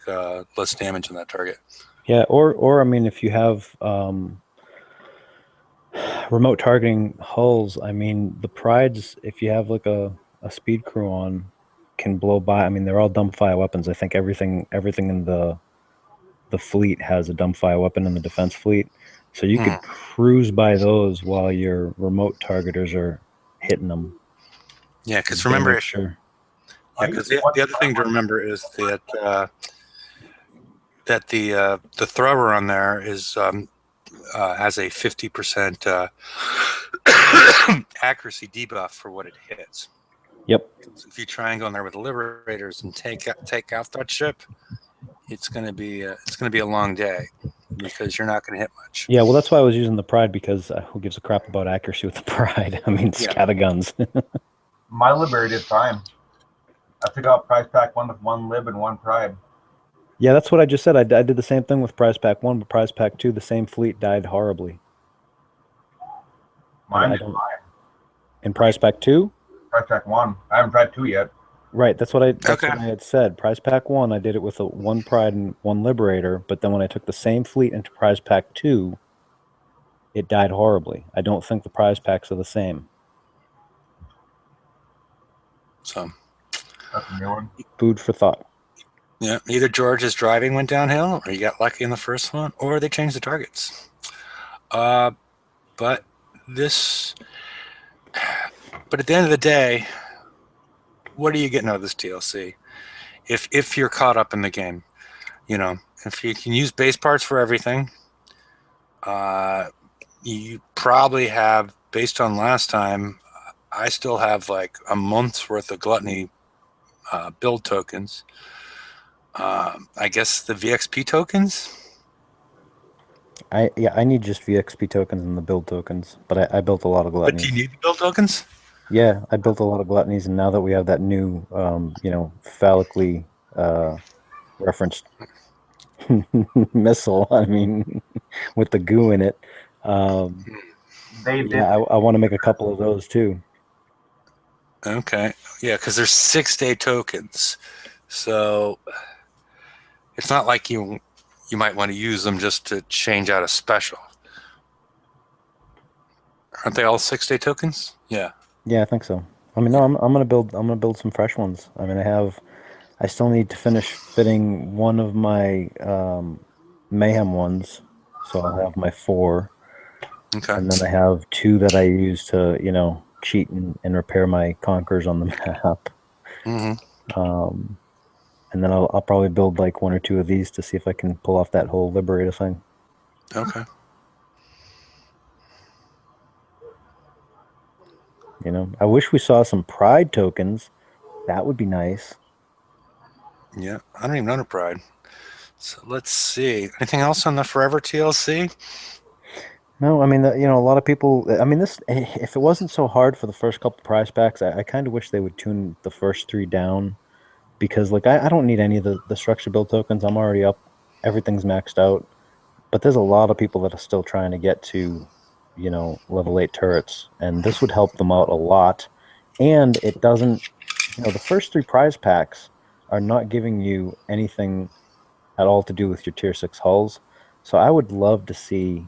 less damage on that target. Yeah, or I mean, if you have remote targeting hulls, I mean, the Prides, if you have like a speed crew on, can blow by. I mean, they're all dumbfire weapons. I think everything in the fleet has a dumbfire weapon in the defense fleet, so you could cruise by those while your remote targeters are hitting them. Yeah, because remember, sure. Yeah, because the other thing to remember is that the thrower on there is has a 50% accuracy debuff for what it hits. Yep. So if you try and go in there with the liberators and take out that ship, it's gonna be a long day because you're not gonna hit much. Yeah, well, that's why I was using the Pride because who gives a crap about accuracy with the Pride? I mean, Yeah. scatterguns. My Liberator did fine. I took out Priceback 1 with 1 lib and 1 Pride. Yeah, that's what I just said. I did the same thing with Pricepack 1, but Pricepack 2, the same fleet died horribly. Mine I did don't. fine. In Pricepack 2? Priceback 1. I haven't tried 2 yet. Right, that's what I Okay. had said. Pricepack 1, I did it with a 1 Pride and 1 Liberator, but then when I took the same fleet into Pricepack 2, it died horribly. I don't think the prize packs are the same. So That's a new one. Food for thought. yeah, either George's driving went downhill, or you got lucky in the first one, or they changed the targets. But at the end of the day, what are you getting out of this DLC? If you're caught up in the game, if you can use base parts for everything, you probably have, based on last time, I still have like a month's worth of gluttony build tokens. I guess the VXP tokens. I need just VXP tokens and the build tokens, but I built a lot of gluttonies. But do you need the build tokens? Yeah, I built a lot of gluttonies, and now that we have that new, phallically referenced missile, I mean, with the goo in it, They did. yeah, I want to make a couple of those too. Okay, yeah, because there's 6-day tokens, so it's not like you might want to use them just to change out a special. Aren't they all 6-day tokens? Yeah. Yeah, I think so. I mean, no, I'm gonna build some fresh ones. I mean, I still need to finish fitting one of my mayhem ones, so I'll have my 4, Okay. and then I have 2 that I use to cheat and repair my conkers on the map. Mm-hmm. And then I'll probably build like 1 or 2 of these to see if I can pull off that whole liberator thing. Okay. I wish we saw some pride tokens. That would be nice. Yeah, I don't even know the Pride. So let's see. Anything else on the Forever TLC? No, I mean, a lot of people. I mean, if it wasn't so hard for the first couple prize packs, I kind of wish they would tune the first 3 down, because like I don't need any of the structure build tokens. I'm already up. Everything's maxed out. But there's a lot of people that are still trying to get to, level 8 turrets, and this would help them out a lot. And it doesn't, the first 3 prize packs are not giving you anything at all to do with your tier 6 hulls. So I would love to see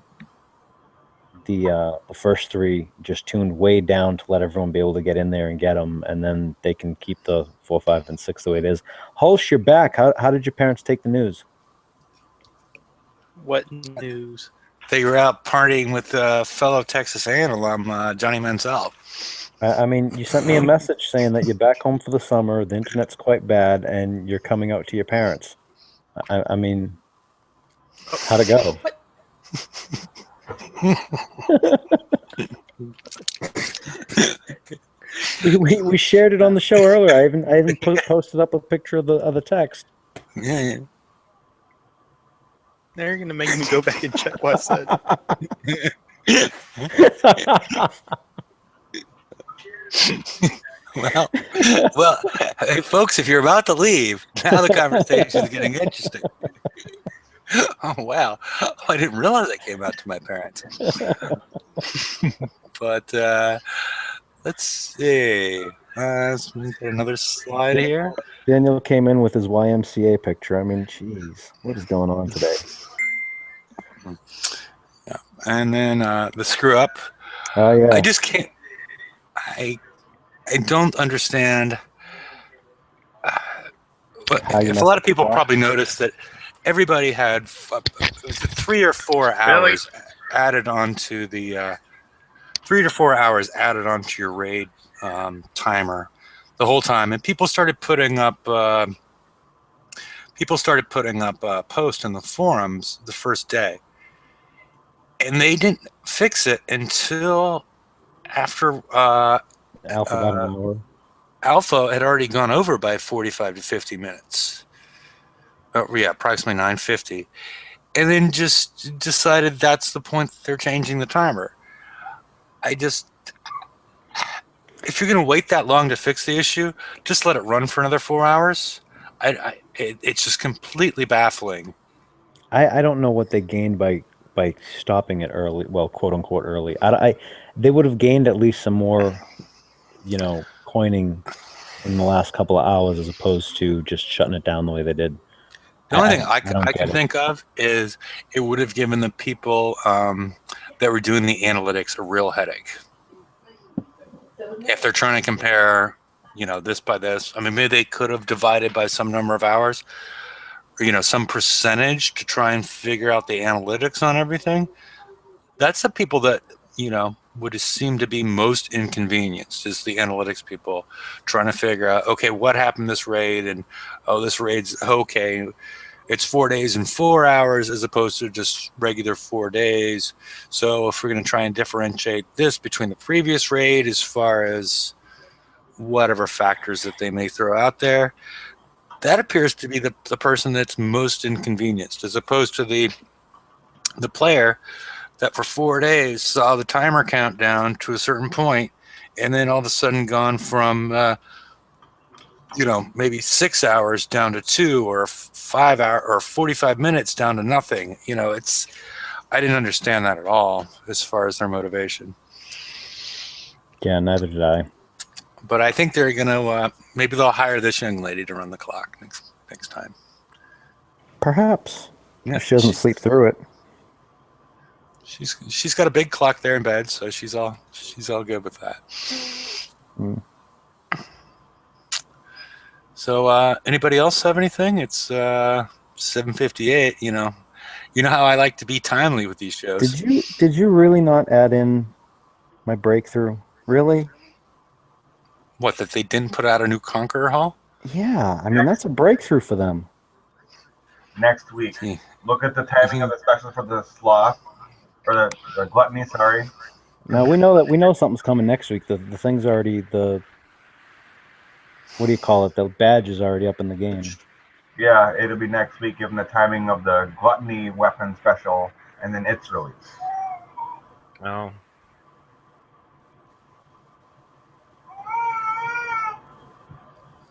the first 3 just tuned way down to let everyone be able to get in there and get them, and then they can keep the 4, 5, and 6 the way it is. Hulse, you're back. How did your parents take the news? What news? They were out partying with fellow Texas A&M alum Johnny Manziel. I mean, you sent me a message saying that you're back home for the summer, the internet's quite bad, and you're coming out to your parents. I mean, how'd it go? we shared it on the show earlier. I even posted up a picture of the text. Yeah. They're gonna make me go back and check what I said. well, hey, folks, if you're about to leave, now the conversation is getting interesting. Oh, wow. Oh, I didn't realize I came out to my parents. But let's see. Let's get another slide here. Daniel came in with his YMCA picture. I mean, geez, what is going on today? Yeah. And then the screw up. Oh, yeah. I just can't. I don't understand. But if a lot of people probably noticed that everybody had 3 or 4 hours added onto the 3 to 4 hours added onto your raid timer the whole time, and people started putting up posts in the forums the first day, and they didn't fix it until after Alpha got on board. Alpha had already gone over by 45 to 50 minutes. Oh, yeah, approximately 9:50. And then just decided that's the point that they're changing the timer. If you're going to wait that long to fix the issue, just let it run for another 4 hours. It's just completely baffling. I don't know what they gained by stopping it early. Well, quote unquote early. They would have gained at least some more, coining in the last couple of hours as opposed to just shutting it down the way they did. The only thing I don't I get can it. think of is it would have given the people that were doing the analytics a real headache. If they're trying to compare, this by this, I mean, maybe they could have divided by some number of hours, or, some percentage to try and figure out the analytics on everything. That's the people that, would seem to be most inconvenienced is the analytics people trying to figure out, okay, what happened this raid? And, this raid's okay. It's 4 days and 4 hours as opposed to just regular 4 days. So if we're going to try and differentiate this between the previous raid as far as whatever factors that they may throw out there, that appears to be the person that's most inconvenienced as opposed to the player that for 4 days saw the timer count down to a certain point and then all of a sudden gone from maybe 6 hours down to 2 or 5 hour or 45 minutes down to nothing. I didn't understand that at all as far as their motivation. Yeah, neither did I. But I think they're going to, maybe they'll hire this young lady to run the clock next time. Perhaps. Yeah, If she doesn't sleep through it. She's got a big clock there in bed, so she's all good with that. Mm. So anybody else have anything? It's 7:58. You know how I like to be timely with these shows. Did you really not add in my breakthrough? Really? What, that they didn't put out a new Conqueror Hall? Yeah, I mean that's a breakthrough for them. Next week. Yeah. Look at the timing of the special for the sloth, or the gluttony, sorry. Now we know something's coming next week. The thing's already what do you call it? The badge is already up in the game. Yeah, it'll be next week given the timing of the gluttony weapon special and then its release. Oh.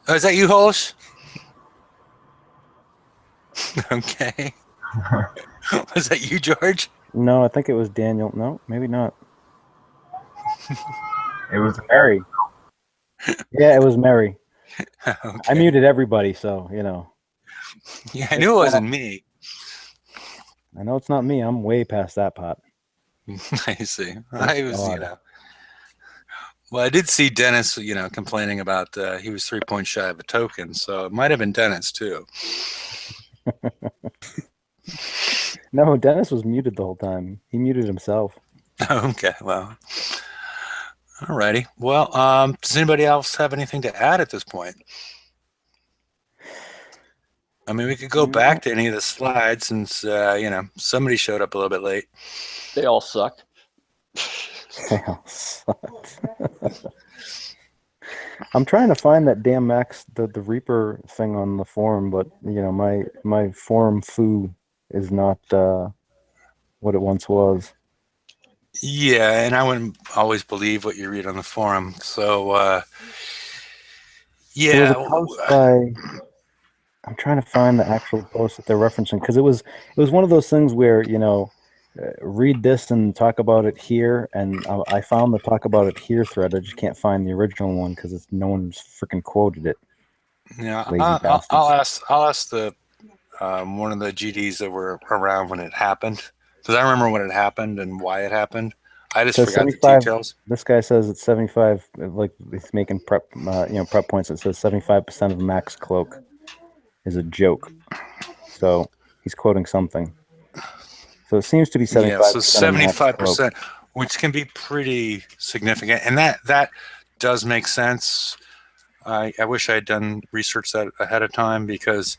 Oh, is that you, Hollis? Okay. Was that you, George? No, I think it was Daniel. No, maybe not. It was Mary. Yeah, it was Mary. Okay. I muted everybody, so Yeah, I knew it wasn't me. I know it's not me. I'm way past that pot. I see. I was, God. Well, I did see Dennis, complaining about he was 3 points shy of a token, so it might have been Dennis too. No, Dennis was muted the whole time. He muted himself. Okay, well, alrighty. Well, does anybody else have anything to add at this point? I mean, we could go back to any of the slides since, somebody showed up a little bit late. They all suck. They all sucked. I'm trying to find that damn Max, the Reaper thing on the forum, but my forum foo is not what it once was. Yeah, and I wouldn't always believe what you read on the forum. So, yeah. There was a post by. I'm trying to find the actual post that they're referencing because it was one of those things where read this and talk about it here, and I found the talk about it here thread. I just can't find the original one because no one's freaking quoted it. Yeah, Lazy I'll ask the one of the GDs that were around when it happened, because I remember when it happened and why it happened. I just forgot the details. This guy says it's 75. Like he's making prep points. It says 75% of Max cloak is a joke. So he's quoting something. So it seems to be 75%. Yeah, so 75%, which can be pretty significant, and that does make sense. I wish I had done research that ahead of time because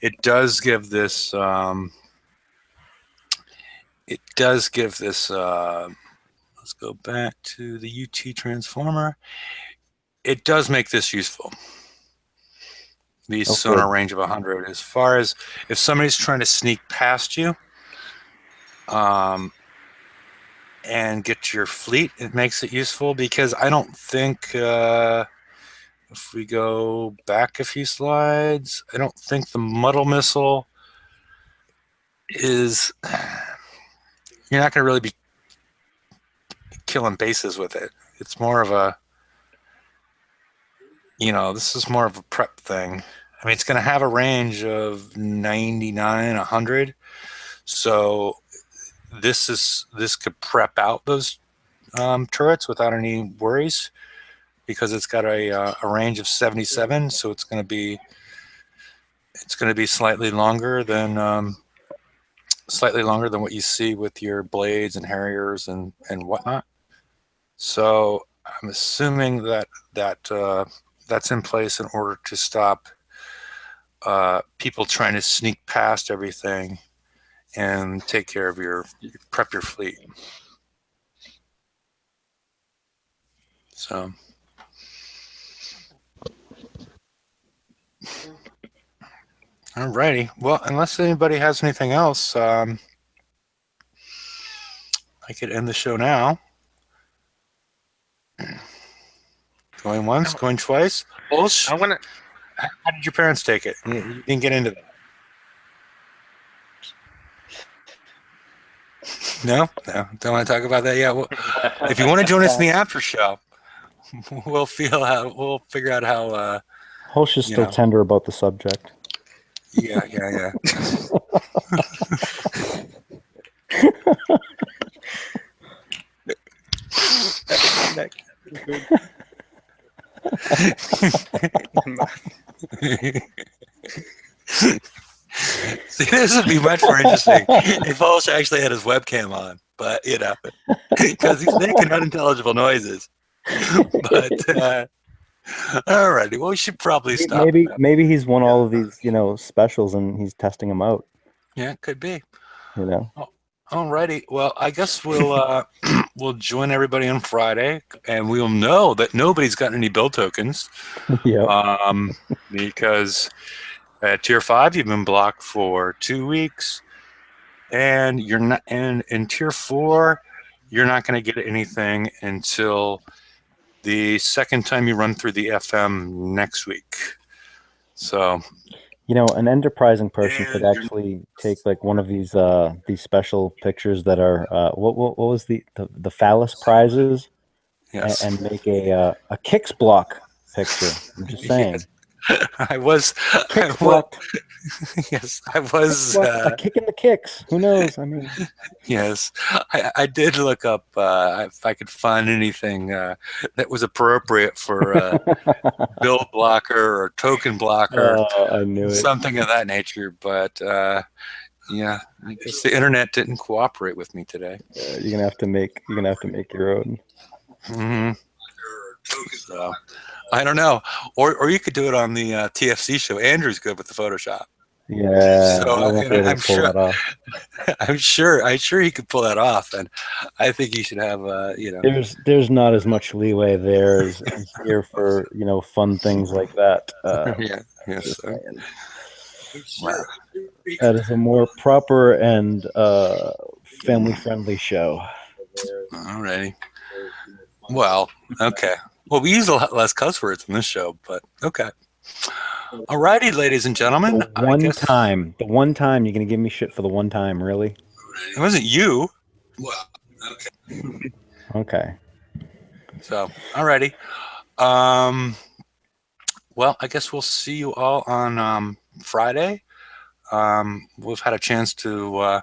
it does give this. Let's go back to the UT transformer. it does make this useful. These Oh, sonar good. range of 100. As far as if somebody's trying to sneak past you, and get to your fleet, it makes it useful because I don't think if we go back a few slides, I don't think the muddle missile is. You're not going to really be killing bases with it. It's more of a, this is more of a prep thing. I mean, it's going to have a range of 99, 100. So this could prep out those turrets without any worries because it's got a range of 77. So it's going to be slightly longer than what you see with your blades and Harriers and whatnot. So I'm assuming that's in place in order to stop people trying to sneak past everything and take care of prep your fleet. So alrighty. Well, unless anybody has anything else, I could end the show now. Going once, going twice. I'm gonna. How did your parents take it? You didn't get into that. No, don't want to talk about that yet. Well, if you want to join us in the after show, we'll figure out how. Hulsh is still tender about the subject. Yeah. See, this would be much more interesting if Hulsh actually had his webcam on, but because he's making unintelligible noises. But alrighty, well, we should probably stop. Maybe he's won all of these, specials, and he's testing them out. Yeah, it could be. Alrighty. Well, I guess we'll we'll join everybody on Friday, and we'll know that nobody's gotten any build tokens. Yeah. Because at Tier 5, you've been blocked for 2 weeks, and you're not. And in Tier 4, you're not going to get anything until the second time you run through the FM next week. So. An enterprising person could actually take like one of these special pictures that are what was the phallus prizes, yes, and make a kicks block picture. I'm just saying. Yes. I was a kick in the kicks. Who knows? I mean, yes, I did look up if I could find anything that was appropriate for build blocker or token blocker. I knew it. Something of that nature, but I guess the internet didn't cooperate with me today. You're gonna have to make your own. Mm-hmm. So, I don't know, or you could do it on the TFC show. Andrew's good with the Photoshop. Yeah, so I'm sure he could pull that off, and I think he should have There's not as much leeway there as here for fun things like that. Yes. Wow. That is a more proper and family-friendly show. Alrighty. Well, okay. Well, we use a lot less cuss words in this show, but okay. Alrighty, ladies and gentlemen. The one time you're gonna give me shit for the one time, really? It wasn't you. Well, okay. Okay. So, alrighty. Well, I guess we'll see you all on Friday. We've had a chance to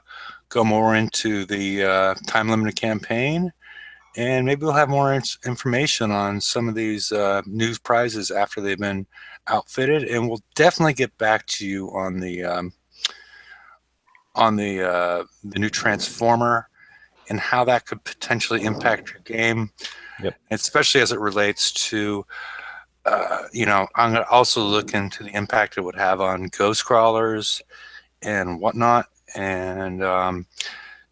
go more into the time-limited campaign, and maybe we'll have more information on some of these new prizes after they've been outfitted, and we'll definitely get back to you on the new transformer and how that could potentially impact your game. Yep. Especially as it relates to I'm going to also look into the impact it would have on ghost crawlers and whatnot, and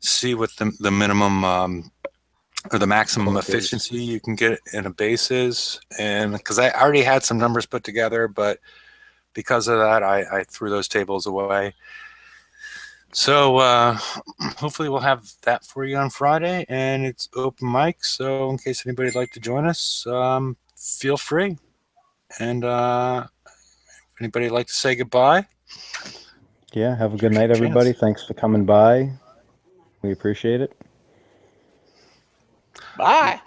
see what the minimum or the maximum Okay. efficiency you can get in a base is. And because I already had some numbers put together, but because of that, I threw those tables away. So hopefully we'll have that for you on Friday, and it's open mic. So in case anybody'd like to join us, feel free. And anybody like to say goodbye? Yeah, have a good night, Chance. everybody. Thanks for coming by. We appreciate it. Bye.